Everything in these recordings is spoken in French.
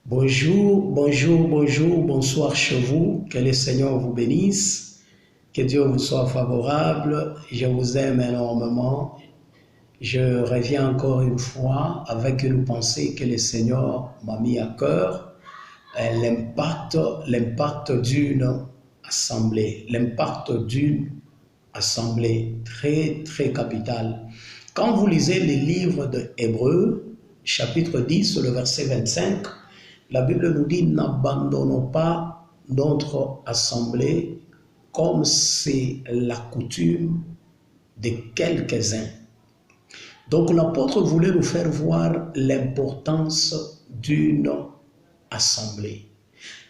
Bonjour, bonjour, bonjour, bonsoir chez vous. Que le Seigneur vous bénisse. Que Dieu vous soit favorable. Je vous aime énormément. Je reviens encore une fois avec une pensée que le Seigneur m'a mis à cœur. L'impact d'une assemblée. L'impact d'une assemblée très, très capital. Quand vous lisez les livres de Hébreux, chapitre 10, le verset 25, la Bible nous dit: n'abandonnons pas notre assemblée comme c'est la coutume de quelques-uns. Donc l'apôtre voulait nous faire voir l'importance d'une assemblée.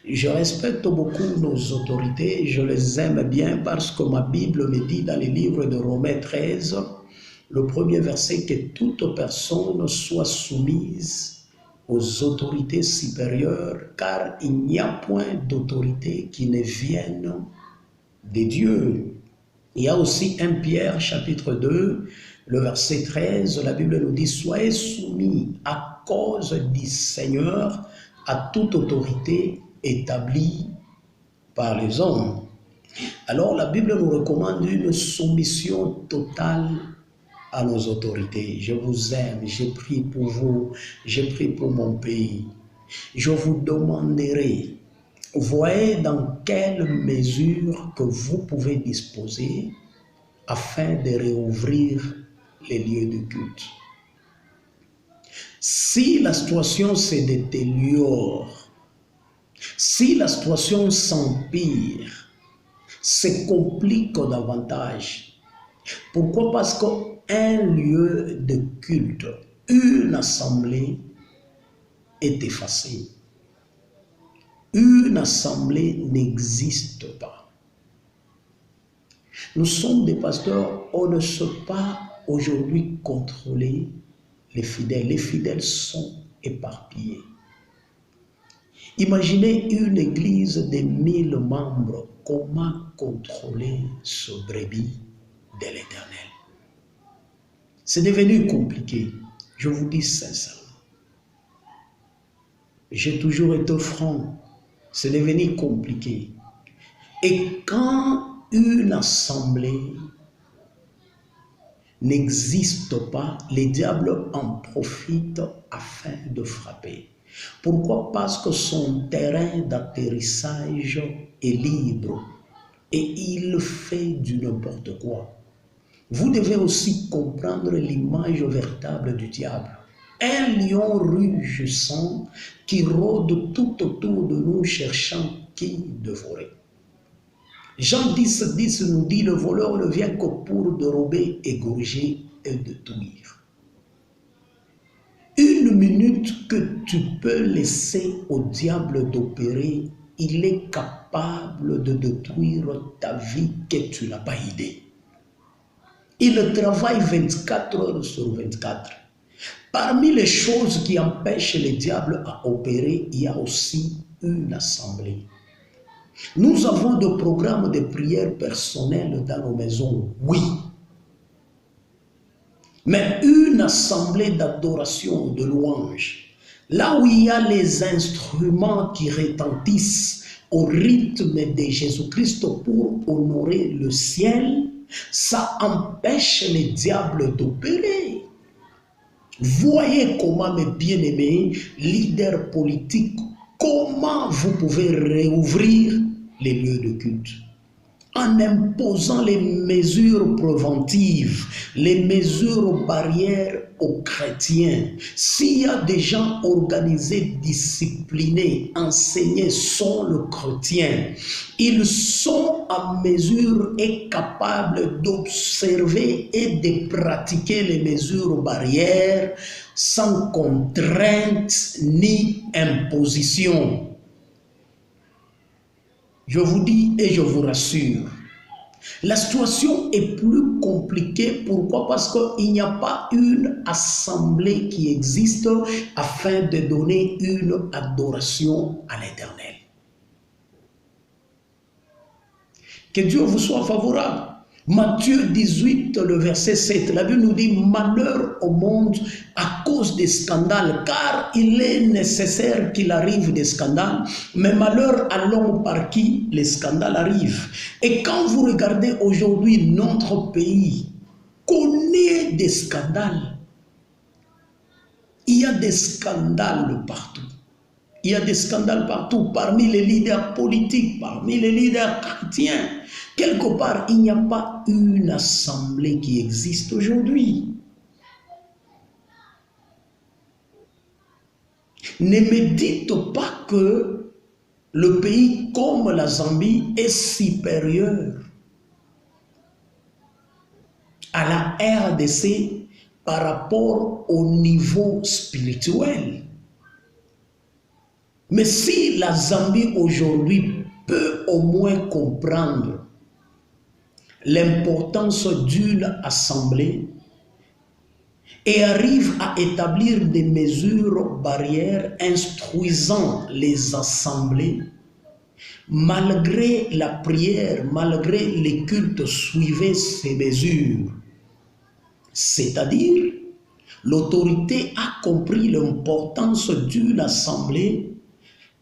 Je respecte beaucoup nos autorités, je les aime bien parce que ma Bible me dit dans les livres de Romains 13, le premier verset, que toute personne soit soumise aux autorités supérieures, car il n'y a point d'autorité qui ne vienne de Dieu. Il y a aussi 1 Pierre chapitre 2, le verset 13, la Bible nous dit: soyez soumis à cause du Seigneur à toute autorité établie par les hommes. Alors la Bible nous recommande une soumission totale à nos autorités. Je vous aime, j'ai pris pour vous, j'ai pris pour mon pays. Je vous demanderai, voyez dans quelle mesure que vous pouvez disposer afin de réouvrir les lieux de culte. Si la situation se détériore, si la situation s'empire, se complique davantage. Pourquoi? Parce qu'un lieu de culte, une assemblée est effacée. Une assemblée n'existe pas. Nous sommes des pasteurs, on ne sait pas aujourd'hui contrôler les fidèles. Les fidèles sont éparpillés. Imaginez une église de 1000 membres, comment contrôler ce brebis de l'Éternel? C'est devenu compliqué, je vous dis sincèrement. J'ai toujours été franc, c'est devenu compliqué. Et quand une assemblée n'existe pas, les diables en profitent afin de frapper. Pourquoi? Parce que son terrain d'atterrissage est libre et il fait du n'importe quoi. Vous devez aussi comprendre l'image véritable du diable. Un lion rugissant qui rôde tout autour de nous cherchant qui dévorer. Jean 10, 10 nous dit: le voleur ne vient que pour dérober, égorger et détruire. Une minute que tu peux laisser au diable d'opérer, il est capable de détruire ta vie que tu n'as pas idée. Il travaille 24 heures sur 24. Parmi les choses qui empêchent le diable à opérer, il y a aussi une assemblée. Nous avons des programmes de prière personnelles dans nos maisons, oui. Mais une assemblée d'adoration, de louange, là où il y a les instruments qui retentissent au rythme de Jésus-Christ pour honorer le ciel, ça empêche les diables d'opérer. Voyez comment, mes bien-aimés leaders politiques, comment vous pouvez réouvrir les lieux de culte en imposant les mesures préventives, les mesures barrières aux chrétiens. S'il y a des gens organisés, disciplinés, enseignés sont le chrétien, ils sont en mesure et capables d'observer et de pratiquer les mesures barrières sans contrainte ni imposition. Je vous dis et je vous rassure, la situation est plus compliquée. Pourquoi? Parce qu'il n'y a pas une assemblée qui existe afin de donner une adoration à l'Éternel. Que Dieu vous soit favorable. Matthieu 18, le verset 7, la Bible nous dit « Malheur au monde à cause des scandales, car il est nécessaire qu'il arrive des scandales, mais malheur à l'homme par qui les scandales arrivent. » Et quand vous regardez aujourd'hui, notre pays connaît des scandales. Il y a des scandales partout. Il y a des scandales partout, parmi les leaders politiques, parmi les leaders chrétiens. Quelque part, il n'y a pas une assemblée qui existe aujourd'hui. Ne me dites pas que le pays comme la Zambie est supérieur à la RDC par rapport au niveau spirituel. Mais si la Zambie aujourd'hui peut au moins comprendre l'importance d'une assemblée et arrive à établir des mesures barrières instruisant les assemblées, malgré la prière, malgré les cultes, suivez ces mesures. C'est-à-dire, l'autorité a compris l'importance d'une assemblée,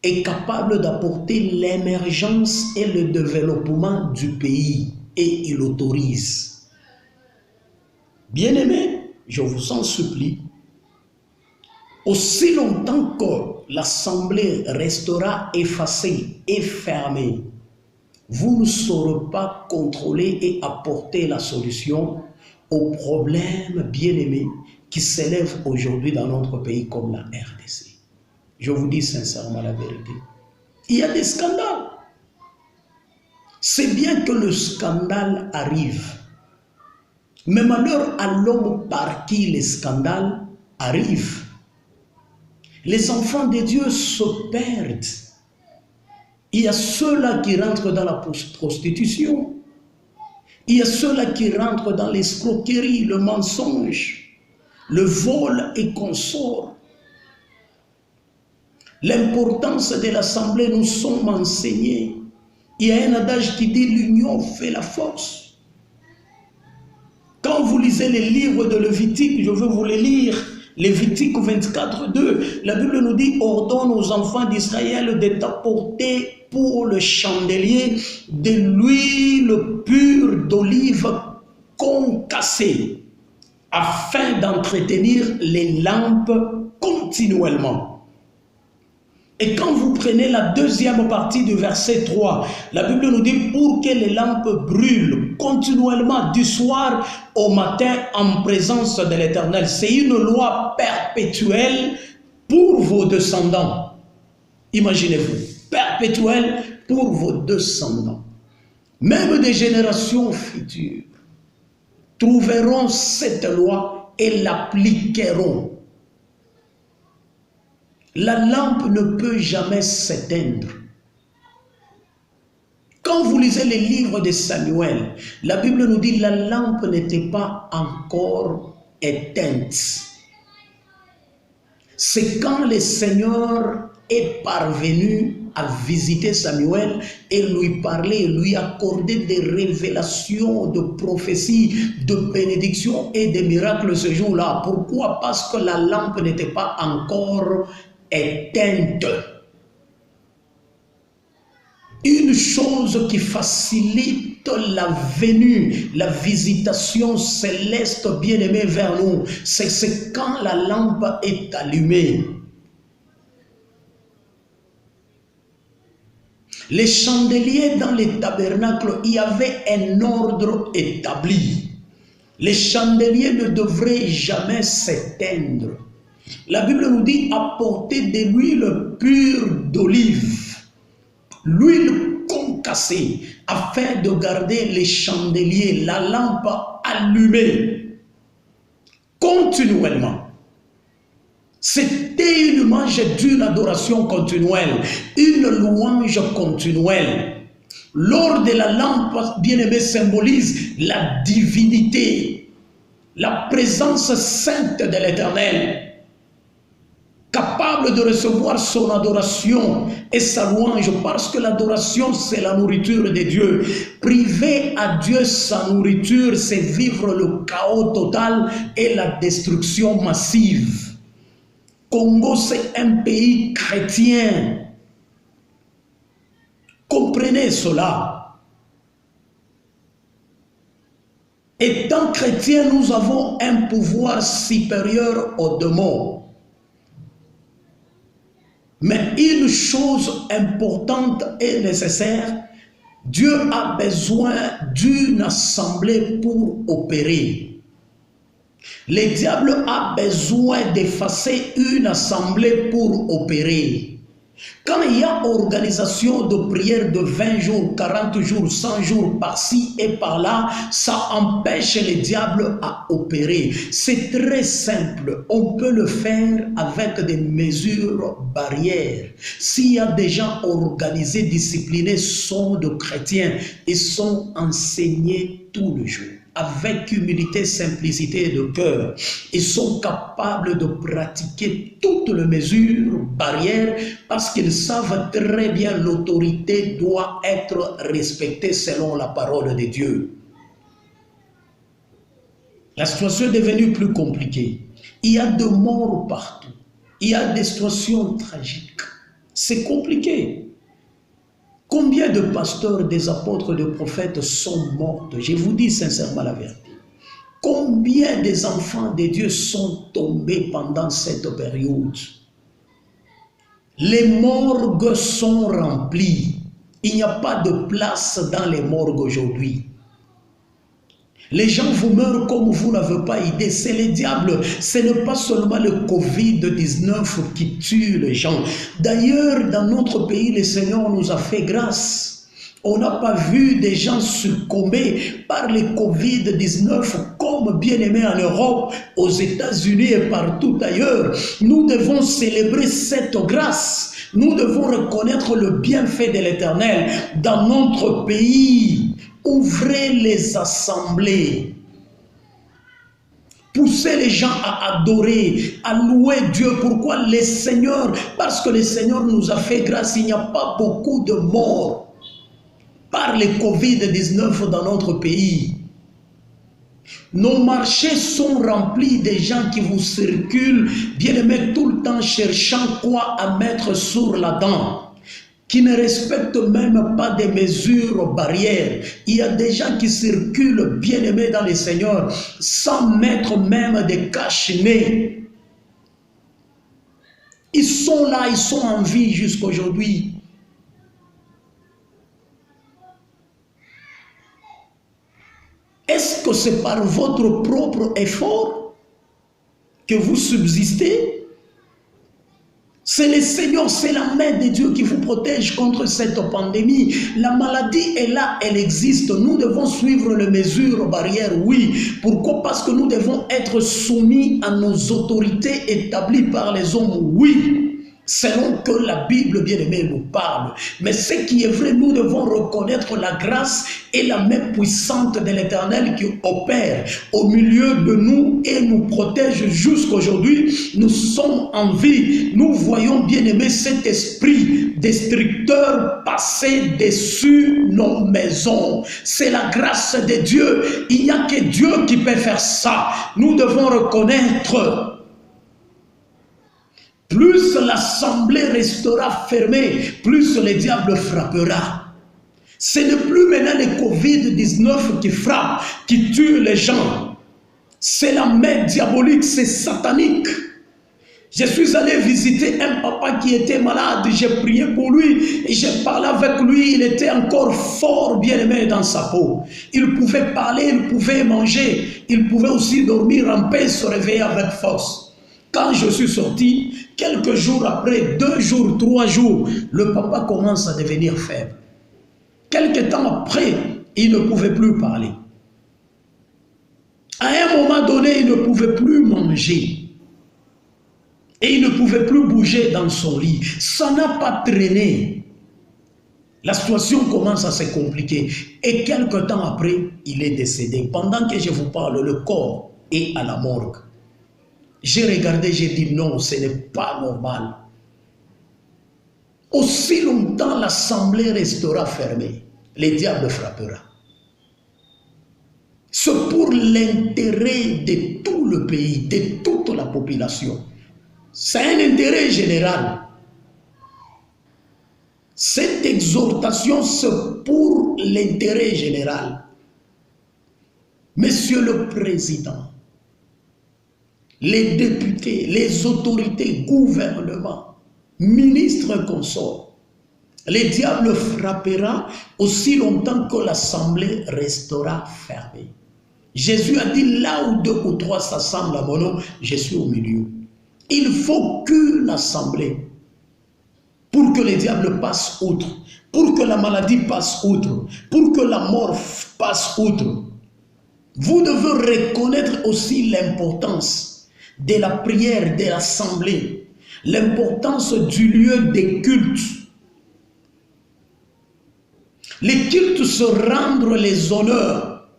est capable d'apporter l'émergence et le développement du pays, et il autorise. Bien-aimés, je vous en supplie, aussi longtemps que l'assemblée restera effacée et fermée, vous ne saurez pas contrôler et apporter la solution aux problèmes bien-aimés qui s'élèvent aujourd'hui dans notre pays comme la RDC. Je vous dis sincèrement la vérité. Il y a des scandales. C'est bien que le scandale arrive. Mais malheur à l'homme par qui les scandales arrivent. Les enfants de Dieu se perdent. Il y a ceux-là qui rentrent dans la prostitution. Il y a ceux-là qui rentrent dans l'escroquerie, le mensonge, le vol et consorts. L'importance de l'assemblée nous sommes enseignés. Il y a un adage qui dit l'union fait la force. Quand vous lisez les livres de Lévitique, je veux vous les lire, Lévitique 24, 2, la Bible nous dit ordonne aux enfants d'Israël de t'apporter pour le chandelier de l'huile pure d'olive concassée afin d'entretenir les lampes continuellement. Et quand vous prenez la deuxième partie du verset 3, la Bible nous dit pour que les lampes brûlent continuellement du soir au matin en présence de l'Éternel. C'est une loi perpétuelle pour vos descendants. Imaginez-vous, perpétuelle pour vos descendants. Même des générations futures trouveront cette loi et l'appliqueront. La lampe ne peut jamais s'éteindre. Quand vous lisez les livres de Samuel, la Bible nous dit que la lampe n'était pas encore éteinte. C'est quand le Seigneur est parvenu à visiter Samuel et lui parler, lui accorder des révélations de prophéties, de bénédictions et de miracles ce jour-là. Pourquoi? Parce que la lampe n'était pas encore éteinte. Une chose qui facilite la venue, la visitation céleste bien-aimée vers nous, c'est quand la lampe est allumée. Les chandeliers dans les tabernacles, il y avait un ordre établi. Les chandeliers ne devraient jamais s'éteindre. La Bible nous dit apporter de l'huile pure d'olive, l'huile concassée, afin de garder les chandeliers, la lampe allumée continuellement. C'était une louange d'une adoration continuelle, une louange continuelle. L'or de la lampe, bien-aimé, symbolise la divinité, la présence sainte de l'Éternel. capable de recevoir son adoration et sa louange, parce que l'adoration, c'est la nourriture de Dieu. Priver à Dieu sa nourriture, c'est vivre le chaos total et la destruction massive. Congo, c'est un pays chrétien. Comprenez cela. Étant chrétiens, nous avons un pouvoir supérieur aux démons. Mais une chose importante et nécessaire, Dieu a besoin d'une assemblée pour opérer. Le diable a besoin d'effacer une assemblée pour opérer. Quand il y a organisation de prière de 20 jours, 40 jours, 100 jours par-ci et par-là, ça empêche le diable à opérer. C'est très simple. On peut le faire avec des mesures barrières. S'il y a des gens organisés, disciplinés, sont de chrétiens et sont enseignés tout le jour. Avec humilité, simplicité de cœur. Ils sont capables de pratiquer toutes les mesures barrières parce qu'ils savent très bien l'autorité doit être respectée selon la parole de Dieu. La situation est devenue plus compliquée. Il y a de morts partout. Il y a des situations tragiques. C'est compliqué. Combien de pasteurs, des apôtres, de prophètes sont morts? Je vous dis sincèrement la vérité. Combien des enfants de Dieu sont tombés pendant cette période? Les morgues sont remplies. Il n'y a pas de place dans les morgues aujourd'hui. Les gens vous meurent comme vous n'avez pas idée. C'est le diable. Ce n'est pas seulement le Covid-19 qui tue les gens. D'ailleurs, dans notre pays, le Seigneur nous a fait grâce. On n'a pas vu des gens succomber par le Covid-19 comme bien-aimés en Europe, aux États-Unis et partout ailleurs. Nous devons célébrer cette grâce. Nous devons reconnaître le bienfait de l'Éternel dans notre pays. Ouvrez les assemblées. Poussez les gens à adorer, à louer Dieu. Pourquoi? Le Seigneur, parce que le Seigneur nous a fait grâce. Il n'y a pas beaucoup de morts par le Covid-19 dans notre pays. Nos marchés sont remplis de gens qui vous circulent, bien aimés, tout le temps cherchant quoi à mettre sur la dent, qui ne respectent même pas des mesures barrières. Il y a des gens qui circulent bien aimés dans le Seigneur sans mettre même des cache-nez. Ils sont là, ils sont en vie jusqu'à aujourd'hui. Est-ce que c'est par votre propre effort que vous subsistez? C'est le Seigneur, c'est la main de Dieu qui vous protège contre cette pandémie. La maladie est là, elle existe. Nous devons suivre les mesures barrières, oui. Pourquoi? Parce que nous devons être soumis à nos autorités établies par les hommes, oui. Selon que la Bible bien-aimée nous parle. Mais ce qui est vrai, nous devons reconnaître la grâce et la main puissante de l'Éternel qui opère au milieu de nous et nous protège jusqu'aujourd'hui. Nous sommes en vie. Nous voyons bien-aimé cet esprit destructeur passer dessus nos maisons. C'est la grâce de Dieu. Il n'y a que Dieu qui peut faire ça. Nous devons reconnaître. Plus l'assemblée restera fermée, plus le diable frappera. Ce n'est plus maintenant le Covid-19 qui frappe, qui tue les gens. C'est la main diabolique, c'est satanique. Je suis allé visiter un papa qui était malade, j'ai prié pour lui, et j'ai parlé avec lui, il était encore fort bien aimé dans sa peau. Il pouvait parler, il pouvait manger, il pouvait aussi dormir en paix, se réveiller avec force. Quand je suis sorti, quelques jours après, 2 jours, 3 jours, le papa commence à devenir faible. Quelques temps après, il ne pouvait plus parler. À un moment donné, il ne pouvait plus manger. Et il ne pouvait plus bouger dans son lit. Ça n'a pas traîné. La situation commence à se compliquer. Et quelque temps après, il est décédé. Pendant que je vous parle, le corps est à la morgue. J'ai regardé, j'ai dit non, ce n'est pas normal. Aussi longtemps l'assemblée restera fermée, le diable frappera. C'est pour l'intérêt de tout le pays, de toute la population. C'est un intérêt général. Cette exhortation, c'est pour l'intérêt général. Monsieur le Président, les députés, les autorités, gouvernements, ministres consorts, le diable frappera aussi longtemps que l'assemblée restera fermée. Jésus a dit, là où 2 ou 3 s'assemblent à mon nom, je suis au milieu. Il faut qu'une assemblée, pour que le diable passe outre, pour que la maladie passe outre, pour que la mort passe outre. Vous devez reconnaître aussi l'importance de la prière, de l'assemblée, l'importance du lieu des cultes. Les cultes, se rendre les honneurs,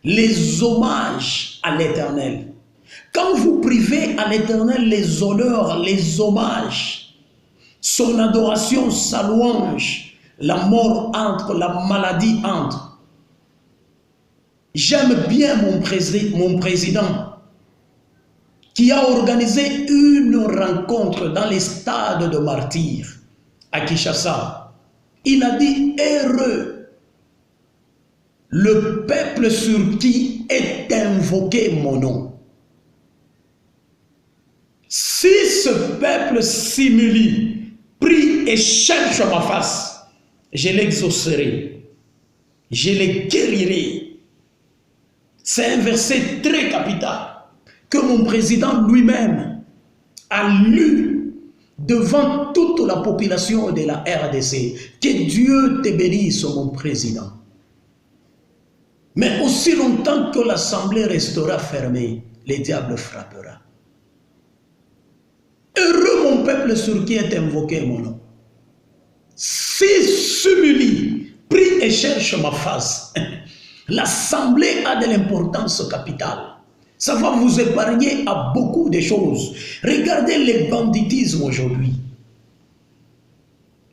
les hommages à l'Éternel. Quand vous privez à l'Éternel les honneurs, les hommages, son adoration, sa louange, la mort entre, la maladie entre. J'aime bien mon président qui a organisé une rencontre dans les stades de martyrs à Kinshasa. Il a dit, heureux le peuple sur qui est invoqué mon nom. Si ce peuple s'humilie, prie et cherche ma face, je l'exaucerai, je les guérirai. C'est un verset très capital que mon président lui-même a lu devant toute la population de la RDC. Que Dieu te bénisse, mon président. Mais aussi longtemps que l'assemblée restera fermée, le diable frappera. Heureux mon peuple sur qui est invoqué mon nom. S'il s'humilie, prie et cherche ma face. L'assemblée a de l'importance capitale. Ça va vous épargner à beaucoup de choses. Regardez le banditisme aujourd'hui.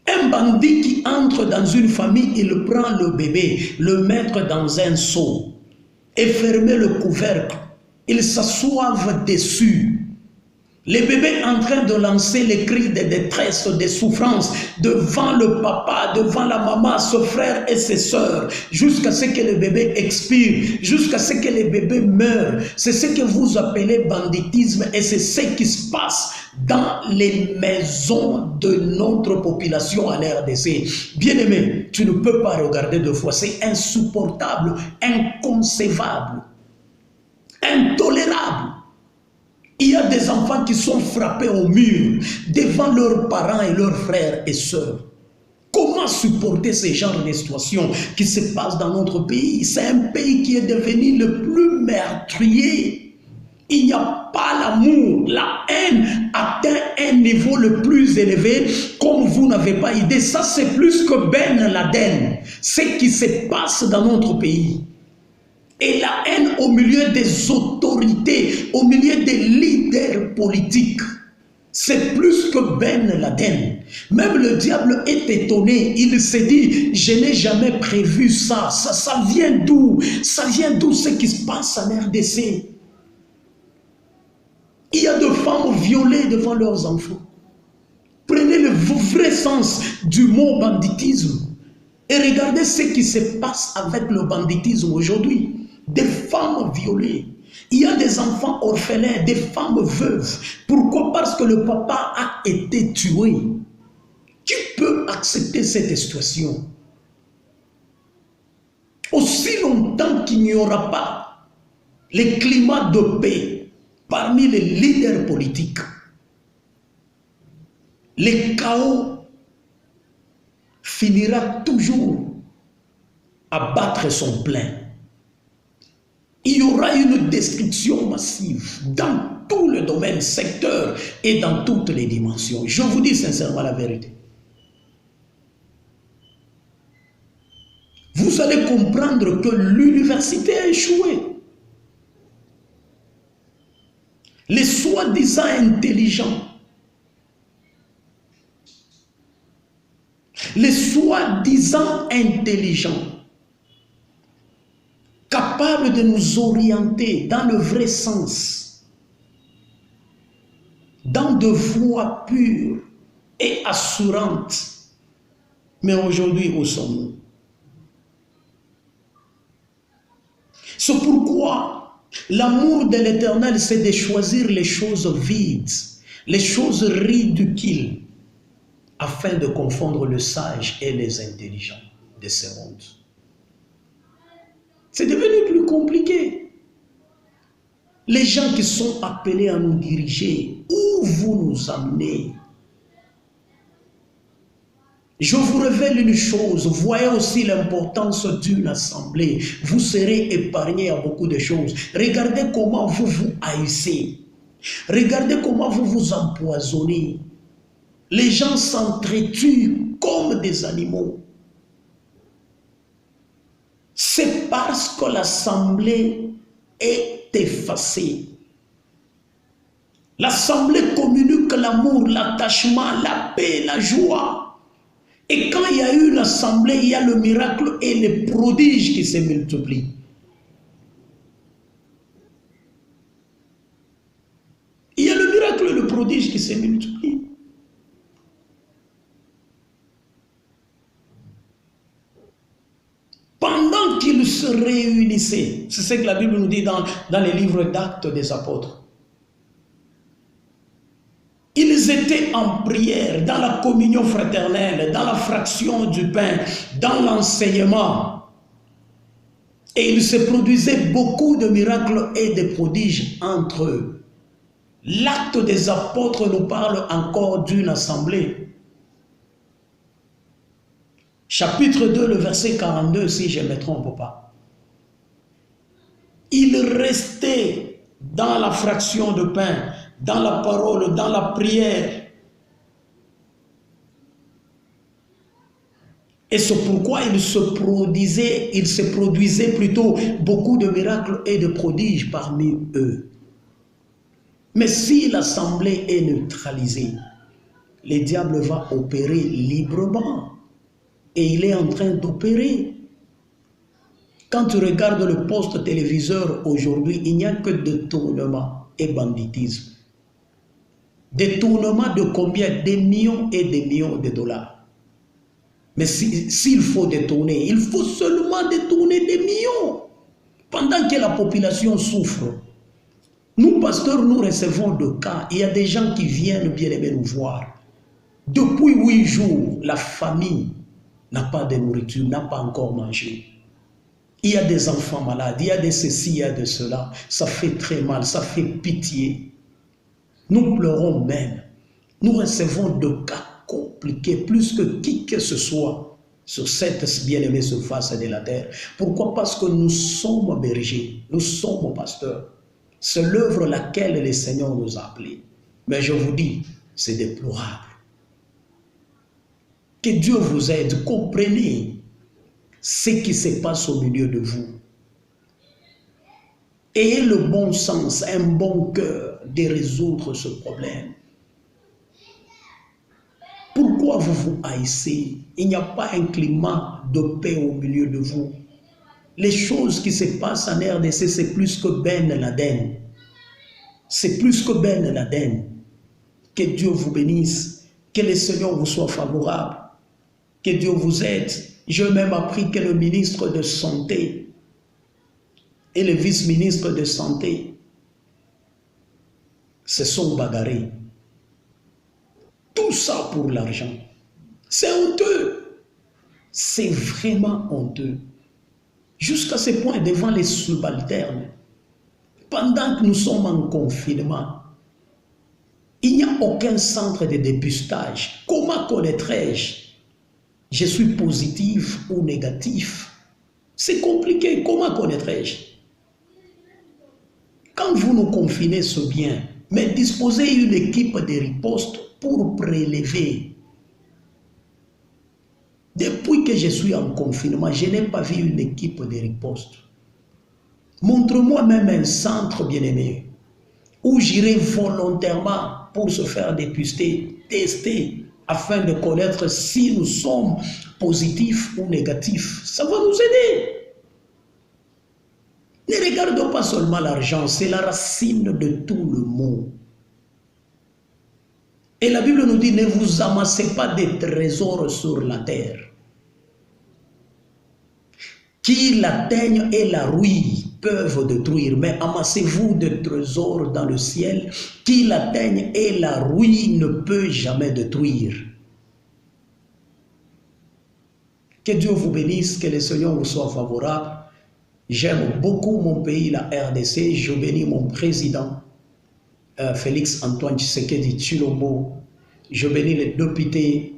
Un bandit qui entre dans une famille, il prend le bébé, le mettre dans un seau et fermer le couvercle. Il s'assoive dessus. Les bébés en train de lancer les cris de détresse, de souffrance devant le papa, devant la maman, ses frères et ses sœurs, jusqu'à ce que le bébé expire, jusqu'à ce que le bébé meure. C'est ce que vous appelez banditisme et c'est ce qui se passe dans les maisons de notre population en RDC. Bien-aimé, tu ne peux pas regarder deux fois. C'est insupportable, inconcevable, intolérable. Il y a des enfants qui sont frappés au mur devant leurs parents et leurs frères et sœurs. Comment supporter ce genre de situation qui se passe dans notre pays? C'est un pays qui est devenu le plus meurtrier. Il n'y a pas l'amour. La haine atteint un niveau le plus élevé comme vous n'avez pas idée. Ça, c'est plus que Ben Laden. Ce qui se passe dans notre pays. Et la haine au milieu des autorités, au milieu des leaders politiques, c'est plus que Ben Laden. Même le diable est étonné. Il s'est dit, je n'ai jamais prévu ça. Ça vient d'où? Ça vient d'où ce qui se passe en RDC? Il y a des femmes violées devant leurs enfants. Prenez le vrai sens du mot banditisme et regardez ce qui se passe avec le banditisme aujourd'hui. Des femmes violées. Il y a des enfants orphelins, des femmes veuves. Pourquoi? Parce que le papa a été tué. Qui peut accepter cette situation? Aussi longtemps qu'il n'y aura pas le climat de paix parmi les leaders politiques, le chaos finira toujours à battre son plein. Il y aura une destruction massive dans tous les domaines, secteurs et dans toutes les dimensions. Je vous dis sincèrement la vérité. Vous allez comprendre que l'université a échoué. les soi-disant intelligents, les soi-disant intelligents, capables de nous orienter dans le vrai sens, dans de voies pures et assurantes. Mais aujourd'hui, où sommes-nous? C'est pourquoi l'amour de l'Éternel, c'est de choisir les choses vides, les choses ridicules, afin de confondre le sage et les intelligents de ce monde. C'est devenu plus compliqué. Les gens qui sont appelés à nous diriger, où vous nous amenez? Je vous révèle une chose, voyez aussi l'importance d'une assemblée. Vous serez épargnés à beaucoup de choses. Regardez comment vous vous haïssez. Regardez comment vous vous empoisonnez. Les gens s'entretuent comme des animaux. C'est parce que l'assemblée est effacée. L'assemblée communique l'amour, l'attachement, la paix, la joie. Et quand il y a eu l'assemblée, il y a le miracle et les prodiges qui se multiplient. Il y a le miracle et le prodige qui se multiplient. Pendant qu'ils se réunissaient, c'est ce que la Bible nous dit dans les livres d'Actes des Apôtres. Ils étaient en prière, dans la communion fraternelle, dans la fraction du pain, dans l'enseignement. Et il se produisait beaucoup de miracles et de prodiges entre eux. L'acte des apôtres nous parle encore d'une assemblée. Chapitre 2, le verset 42, si je ne me trompe pas. Il restait dans la fraction de pain, dans la parole, dans la prière. Et c'est pourquoi il se produisait plutôt beaucoup de miracles et de prodiges parmi eux. Mais si l'assemblée est neutralisée, le diable va opérer librement. Et il est en train d'opérer. Quand tu regardes le poste téléviseur aujourd'hui, il n'y a que détournement et banditisme. Détournement de combien? Des millions et des millions de dollars. Mais s'il faut détourner, il faut seulement détourner des millions. Pendant que la population souffre. Nous, pasteurs, nous recevons des cas. Il y a des gens qui viennent bien aimer nous voir. Depuis 8 jours, la famille n'a pas de nourriture, n'a pas encore mangé. Il y a des enfants malades, il y a de ceci, il y a de cela. Ça fait très mal, ça fait pitié. Nous pleurons même. Nous recevons des cas compliqués, plus que qui que ce soit sur cette bien-aimée surface de la terre. Pourquoi? Parce que nous sommes bergers, nous sommes pasteurs. C'est l'œuvre laquelle le Seigneur nous a appelés. Mais je vous dis, c'est déplorable. Que Dieu vous aide, comprenez ce qui se passe au milieu de vous. Ayez le bon sens, un bon cœur de résoudre ce problème. Pourquoi vous vous haïssez? Il n'y a pas un climat de paix au milieu de vous. Les choses qui se passent en RDC, c'est plus que Ben Laden. C'est plus que Ben Laden. Que Dieu vous bénisse. Que le Seigneur vous soit favorable. Que Dieu vous aide. J'ai même appris que le ministre de Santé et le vice-ministre de Santé se sont bagarrés. Tout ça pour l'argent. C'est honteux. C'est vraiment honteux. Jusqu'à ce point, devant les subalternes, pendant que nous sommes en confinement, il n'y a aucun centre de dépistage. Comment connaîtrais-je? Je suis positif ou négatif? C'est compliqué. Comment connaîtrais-je? Quand vous nous confinez, c'est bien, mais disposez une équipe de riposte pour prélever. Depuis que je suis en confinement, je n'ai pas vu une équipe de riposte. Montre-moi même un centre bien-aimé ou j'irai volontairement pour se faire dépister, tester, afin de connaître si nous sommes positifs ou négatifs. Ça va nous aider. Ne regardons pas seulement l'argent, c'est la racine de tout le mot. Et la Bible nous dit, ne vous amassez pas des trésors sur la terre, qui l'atteignent et la rouillent peuvent détruire, mais amassez-vous des trésors dans le ciel, qui l'atteignent et la rouille ne peut jamais détruire. Que Dieu vous bénisse, que le Seigneur vous soit favorable. J'aime beaucoup mon pays, la RDC. Je bénis mon président, Félix Antoine Tshisekedi Tshilombo. Je bénis les députés,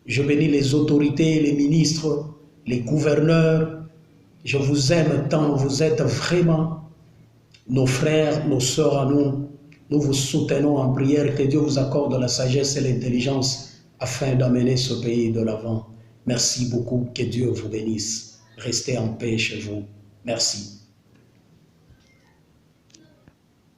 je bénis les autorités, les ministres, les gouverneurs. Je vous aime tant, vous êtes vraiment nos frères, nos sœurs à nous. Nous vous soutenons en prière, que Dieu vous accorde la sagesse et l'intelligence afin d'amener ce pays de l'avant. Merci beaucoup, que Dieu vous bénisse. Restez en paix chez vous. Merci.